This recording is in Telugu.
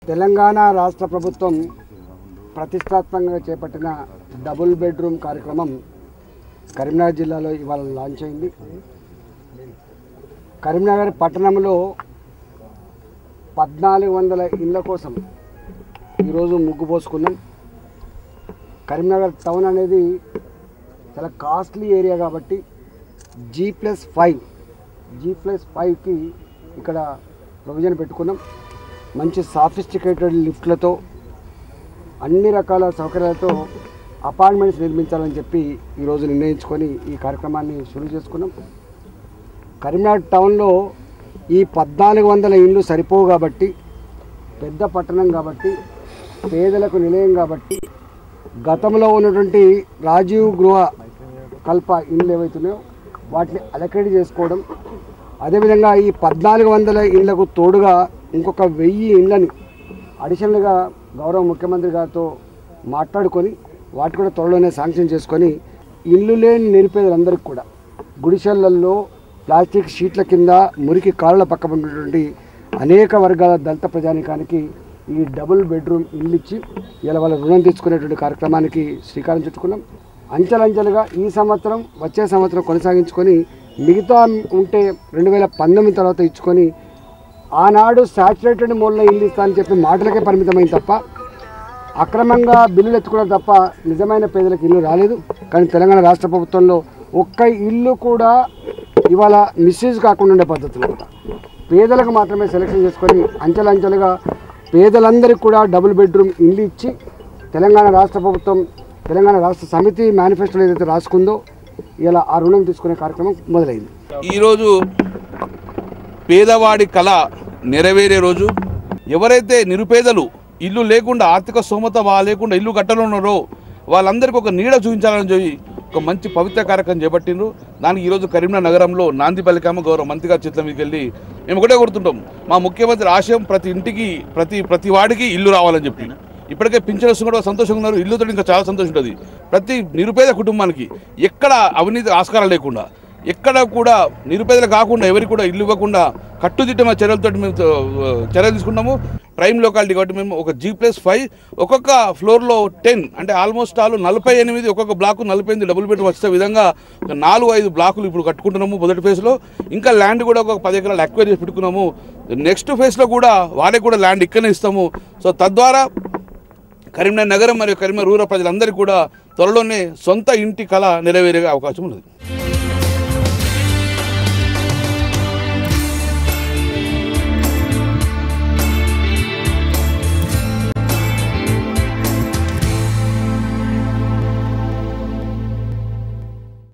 తెలంగాణ రాష్ట్ర ప్రభుత్వం ప్రతిష్టాత్మకంగా చేపట్టిన డబుల్ బెడ్రూమ్ కార్యక్రమం కరీంనగర్ జిల్లాలో ఇవాళ లాంచ్ అయింది. కరీంనగర్ పట్టణంలో 1400 ఇళ్ల కోసం ఈరోజు ముగ్గు పోసుకున్నాం. కరీంనగర్ టౌన్ అనేది చాలా కాస్ట్లీ ఏరియా కాబట్టి G+5కి ఇక్కడ ప్రొవిజన్ పెట్టుకున్నాం. మంచి సాఫిస్టికేటెడ్ లిఫ్ట్లతో అన్ని రకాల సౌకర్యాలతో అపార్ట్మెంట్స్ నిర్మించాలని చెప్పి ఈరోజు నిర్ణయించుకొని ఈ కార్యక్రమాన్ని షురూ చేసుకున్నాం. కరీంనగర్ టౌన్లో ఈ 1400 ఇండ్లు సరిపోవు కాబట్టి, పెద్ద పట్టణం కాబట్టి, పేదలకు నిలయం కాబట్టి గతంలో ఉన్నటువంటి రాజీవ్ గృహ కల్ప ఇండ్లు ఏవైతున్నాయో వాటిని అలకేట్ చేసుకోవడం, అదేవిధంగా ఈ 1400 ఇండ్లకు తోడుగా ఇంకొక 1000 ఇండ్లని అడిషనల్గా గౌరవ ముఖ్యమంత్రి గారితో మాట్లాడుకొని వాటి కూడా త్వరలోనే శాంక్షన్ చేసుకొని ఇల్లు లేని నిరుపేదలందరికీ కూడా గుడిసెళ్లలో ప్లాస్టిక్ షీట్ల కింద మురికి కాళ్ళ పక్కన ఉన్నటువంటి అనేక వర్గాల దళిత ప్రజానికానికి ఈ డబుల్ బెడ్రూమ్ ఇల్లు ఇచ్చి ఇలా వాళ్ళ రుణం తీసుకునేటువంటి కార్యక్రమానికి శ్రీకారం చుట్టుకున్నాం. అంచెలంచెలుగా ఈ సంవత్సరం వచ్చే సంవత్సరం కొనసాగించుకొని మిగతా ఉంటే 2019 తర్వాత ఇచ్చుకొని ఆనాడు సాచురేటెడ్ మోడ్లో ఇల్లు ఇస్తా అని చెప్పి మాటలకే పరిమితమైంది తప్ప అక్రమంగా బిల్లులు ఎత్తుకోవడం తప్ప నిజమైన పేదలకు ఇల్లు రాలేదు. కానీ తెలంగాణ రాష్ట్ర ప్రభుత్వంలో ఒక్క ఇల్లు కూడా ఇవాళ మిస్యూజ్ కాకుండా ఉండే పద్ధతులు కూడా పేదలకు మాత్రమే సెలెక్షన్ చేసుకొని అంచెలంచెలుగా పేదలందరికీ కూడా డబుల్ బెడ్రూమ్ ఇల్లు ఇచ్చి తెలంగాణ రాష్ట్ర ప్రభుత్వం, తెలంగాణ రాష్ట్ర సమితి మేనిఫెస్టోలో ఏదైతే రాసుకుందో ఇలా ఆ రుణం తీసుకునే కార్యక్రమం మొదలైంది. ఈరోజు పేదవాడి కళ నెరవేరే రోజు. ఎవరైతే నిరుపేదలు ఇల్లు లేకుండా, ఆర్థిక స్తోమత లేకుండా ఇల్లు కట్టనున్నారో వాళ్ళందరికీ ఒక నీడ చూపించాలని చెప్పి ఒక మంచి పవిత్ర కార్యక్రమం చేపట్టిండ్రు. దానికి ఈరోజు కరీంనగర్ నగరంలో నాంది పలికామ గౌరవ మంత్రి గారి చేతుల మీదకి వెళ్ళి మేము ఒకటే కోరుతుంటాం, మా ముఖ్యమంత్రి ఆశయం ప్రతి ఇంటికి ప్రతి వాడికి ఇల్లు రావాలని చెప్పి. ఇప్పటికే పింఛన్ వస్తుంది కూడా సంతోషంగా ఉన్నారు. ఇల్లుతో ఇంకా చాలా సంతోషం ఉంటుంది. ప్రతి నిరుపేద కుటుంబానికి ఎక్కడ అవినీతి ఆస్కారం లేకుండా, ఎక్కడ కూడా నిరుపేదలు కాకుండా, ఎవరికి కూడా ఇల్లు ఇవ్వకుండా కట్టుదిట్టమైన చర్యలతో మేము చర్యలు తీసుకున్నాము. ప్రైమ్ లొకాలిటీ కాబట్టి మేము ఒక G+5 ఒక్కొక్క ఫ్లోర్లో 10 అంటే ఆల్మోస్ట్ 48 ఒక్కొక్క బ్లాక్ 48 డబుల్ బెడ్రూమ్ వచ్చే విధంగా ఒక 4-5 బ్లాకులు ఇప్పుడు కట్టుకుంటున్నాము. మొదటి ఫేజ్లో ఇంకా ల్యాండ్ కూడా ఒక 10 ఎకరాలు అక్వైర్ చేసి పెట్టుకున్నాము. నెక్స్ట్ ఫేజ్లో కూడా వాళ్ళకి కూడా ల్యాండ్ ఇక్కడనే ఇస్తాము. సో తద్వారా కరీంనగర్ నగరం మరియు కరీంనగర్ రూరల్ ప్రజలందరికీ కూడా త్వరలోనే సొంత ఇంటి కళ నెరవేరే అవకాశం ఉన్నది.